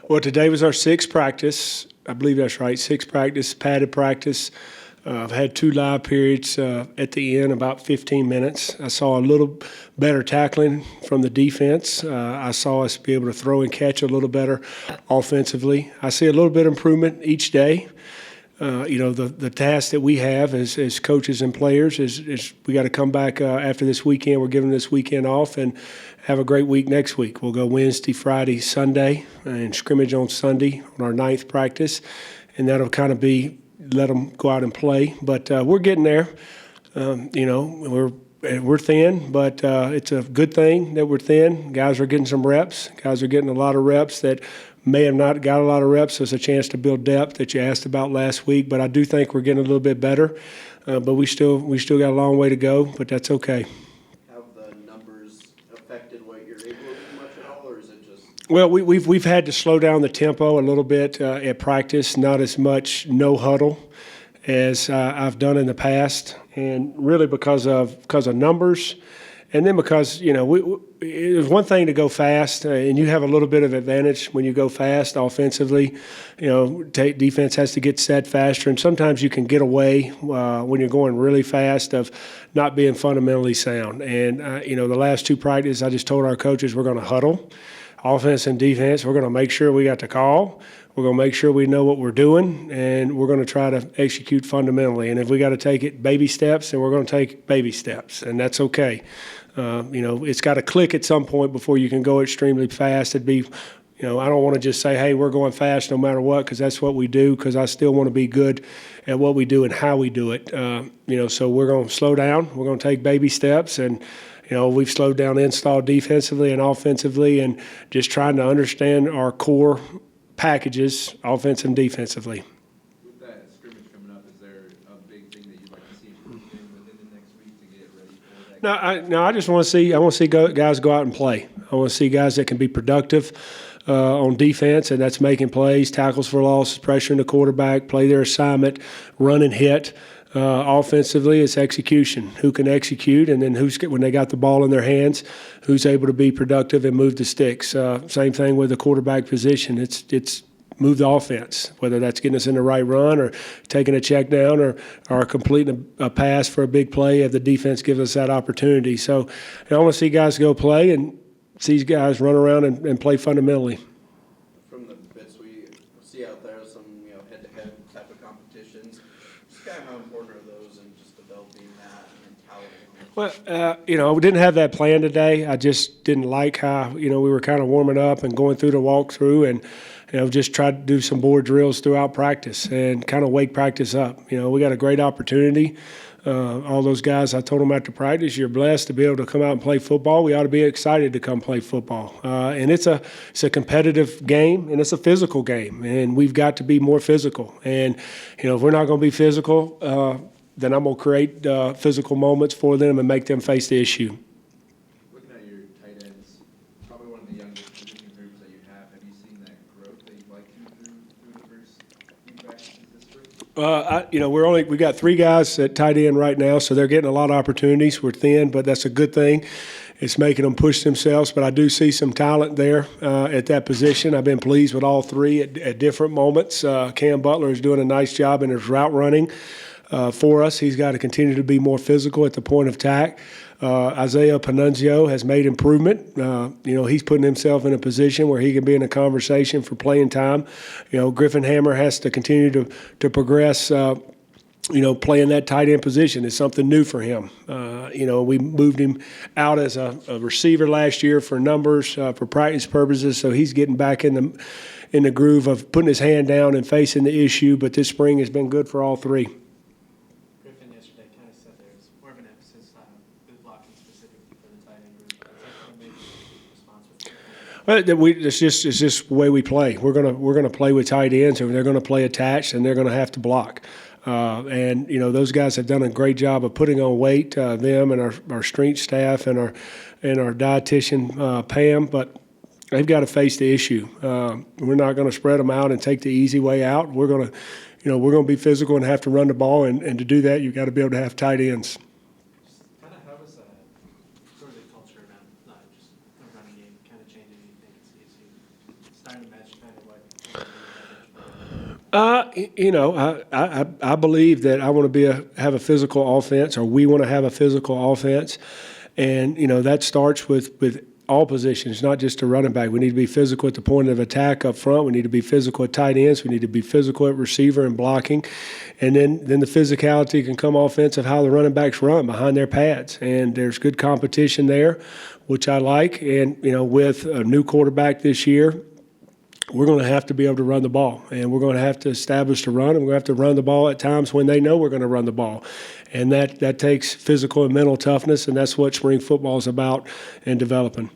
Well, today was our sixth practice. I believe that's right, sixth practice, padded practice. I've had 2 live periods at the end, about 15 minutes. I saw a little better tackling from the defense. I saw us be able to throw and catch a little better offensively. I see a little bit of improvement each day. The task that we have as coaches and players is we got to come back after this weekend. We're giving this weekend off and have a great week next week. We'll go Wednesday, Friday, Sunday, and scrimmage on Sunday on our 9th practice, and that'll kind of be let them go out and play. But we're getting there. We're thin, but it's a good thing that we're thin. Guys are getting some reps. Guys are getting a lot of reps that may have not got a lot of reps. So it's a chance to build depth that you asked about last week. But I do think we're getting a little bit better. But we still got a long way to go, but that's okay. Have the numbers affected what you're able to do much at all, or is it just? Well, we've had to slow down the tempo a little bit at practice. Not as much no huddle as I've done in the past, and really because of numbers, and then because it's one thing to go fast, and you have a little bit of advantage when you go fast offensively. Defense has to get set faster, and sometimes you can get away when you're going really fast of not being fundamentally sound. And the last 2 practices, I just told our coaches we're going to huddle, offense and defense. We're going to make sure we got the call. We're going to make sure we know what we're doing, and we're going to try to execute fundamentally. And if we got to take it baby steps, then we're going to take baby steps, and that's okay. It's got to click at some point before you can go extremely fast. It'd be, I don't want to just say, hey, we're going fast no matter what, because that's what we do, because I still want to be good at what we do and how we do it. So we're going to slow down. We're going to take baby steps, and we've slowed down install defensively and offensively, and just trying to understand our core packages, offense and defensively. With that scrimmage coming up, is there a big thing that you'd like to see within the next week to get ready for that? I just want to see guys go out and play. I want to see guys that can be productive on defense, and that's making plays, tackles for loss, pressuring the quarterback, play their assignment, run and hit. Offensively, it's execution. Who can execute, and then when they got the ball in their hands, who's able to be productive and move the sticks. Same thing with the quarterback position. It's move the offense, whether that's getting us in the right run or taking a check down or completing a pass for a big play if the defense gives us that opportunity. So I want to see guys go play and see guys run around and play fundamentally. From the bits we see out there, some head-to-head type of competitions, just kind of how important are those in just developing that mentality? Well, we didn't have that plan today. I just didn't like how, we were kind of warming up and going through the walkthrough and, just tried to do some board drills throughout practice and kind of wake practice up. We got a great opportunity. All those guys, I told them after practice, you're blessed to be able to come out and play football. We ought to be excited to come play football. And it's a competitive game, and it's a physical game, and we've got to be more physical. And, if we're not going to be physical, then I'm going to create physical moments for them and make them face the issue. Looking at your tight ends, probably one of the youngest position groups that you have you seen that growth that you'd like to through the first few practices this week? We got 3 guys at tight end right now, so they're getting a lot of opportunities. We're thin, but that's a good thing. It's making them push themselves, but I do see some talent there at that position. I've been pleased with all 3 at different moments. Cam Butler is doing a nice job in his route running for us. He's got to continue to be more physical at the point of attack. Isaiah Panunzio has made improvement. He's putting himself in a position where he can be in a conversation for playing time. Griffin Hammer has to continue to progress. Playing that tight end position is something new for him. We moved him out as a receiver last year for numbers, for practice purposes, so he's getting back in the groove of putting his hand down and facing the issue. But this spring has been good for all 3. Griffin yesterday kind of said there's more of an emphasis with blocking specifically for the tight end group. Is that kind of maybe response with? Well, it's just the way we play. We're gonna play with tight ends, and they're gonna play attached, and they're gonna have to block. Those guys have done a great job of putting on weight. Them and our strength staff and our dietitian Pam, but they've got to face the issue. We're not going to spread them out and take the easy way out. We're going to be physical and have to run the ball, and to do that, you've got to be able to have tight ends. Kind of how is sort of the culture around not just the running game kind of changing? You think it's trying to match kind of what. You know, I believe that I want to have a physical offense, or we want to have a physical offense, and you know that starts with all positions, not just a running back. We need to be physical at the point of attack up front. We need to be physical at tight ends. We need to be physical at receiver and blocking, and then the physicality can come offensive how the running backs run behind their pads, and there's good competition there, which I like. And you know, with a new quarterback this year, we're going to have to be able to run the ball, and we're going to have to establish the run, and we're going to have to run the ball at times when they know we're going to run the ball. And that takes physical and mental toughness, and that's what spring football is about and developing.